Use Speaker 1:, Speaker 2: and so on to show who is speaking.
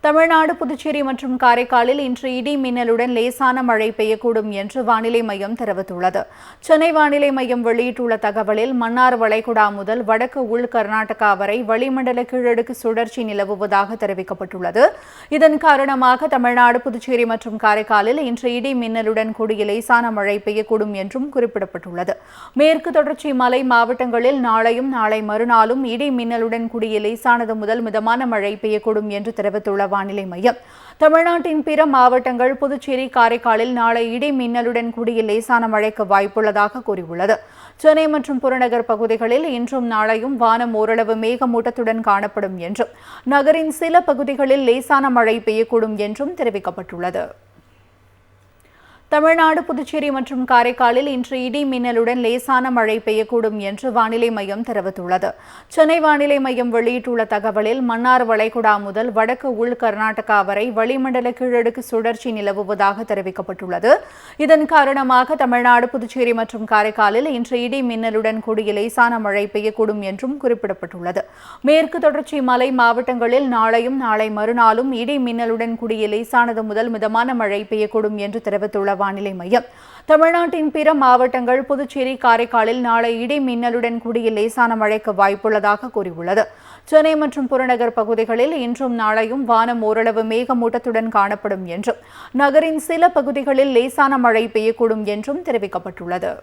Speaker 1: தமிழ்நாடு, புதுச்சேரி மற்றும் காரைக்காலில் இன்று இடி மின்னலுடன் லேசான மழை பெய்யக்கூடும் என்று வானிலை மையம் தெரிவித்துள்ளது. சென்னை வானிலை மையம் வெளியிட்டுள்ள தகவலில் மன்னார் வளைகுடா முதல் வடக்கு உள் கர்நாடகா வரை வளிமண்டல கீழடுக்கு சுழற்சி நிலவுவதாக தெரிவிக்கப்பட்டுள்ளது. இதன் காரணமாக தமிழ்நாடு, புதுச்சேரி மற்றும் காரைக்காலில் இன்று இடி மின்னலுடன் கூடிய லேசான மழை பெய்யக்கூடும் என்றும் குறிப்பிடப்பட்டுள்ளது. மேற்கு தொடர்ச்சி மலை மாவட்டங்களில் நாளையும் நாளை மறுநாளும் இடி மின்னலுடன் கூடிய லேசானது முதல் மிதமான மழை பெய்யக்கூடும் என்று தெரிவித்துள்ள வானிலை மையம் தமிழ்நாட்டின் பிற மாவட்டங்கள், புதுச்சேரி, காரைக்காலில் நாளை இடி மின்னலுடன் கூடிய லேசான மழைக்கு வாய்ப்புள்ளதாக கூறியுள்ளது. சென்னை மற்றும் புறநகர் பகுதிகளில் இன்றும் நாளையும் வானம் ஓரளவு மேகமூட்டத்துடன் காணப்படும் என்றும் நகரின் சில பகுதிகளில் லேசான மழை பெய்யக்கூடும் என்றும் தெரிவிக்கப்பட்டுள்ளது. தமிழ்நாடு, புதுச்சேரி மற்றும் காரைக்காலில் இன்று இடி மின்னலுடன் லேசான மழை பெய்யக்கூடும் என்று வானிலை மையம் தெரிவித்துள்ளது. சென்னை வானிலை மையம் வெளியிட்டுள்ள தகவலில் மன்னார் வளைகுடா முதல் வடக்கு உள் கர்நாடகா வரை வளிமண்டல கீழடுக்கு சுழற்சி நிலவுவதாக தெரிவிக்கப்பட்டுள்ளது. இதன் காரணமாக தமிழ்நாடு, புதுச்சேரி மற்றும் காரைக்காலில் இன்று இடி மின்னலுடன் கூடிய லேசான மழை பெய்யக்கூடும் என்றும் குறிப்பிடப்பட்டுள்ளது. மேற்கு தொடர்ச்சி மலை மாவட்டங்களில் நாளையும் நாளை மறுநாளும் இடி மின்னலுடன் கூடிய லேசானது முதல் மிதமான மழை பெய்யக்கூடும் என்று தெரிவித்துள்ள வானிலை மையம் தமிழ்நாட்டின் பிற மாவட்டங்கள், புதுச்சேரி, காரைக்காலில் நாளை இடி மின்னலுடன் கூடிய லேசான மழைக்கு வாய்ப்புள்ளதாக கூறியுள்ளது. சென்னை மற்றும் புறநகர் பகுதிகளில் இன்றும் நாளையும் வானம் ஓரளவு மேகமூட்டத்துடன் காணப்படும் என்றும் நகரின் சில பகுதிகளில் லேசான மழை பெய்யக்கூடும் என்றும் தெரிவிக்கப்பட்டுள்ளது.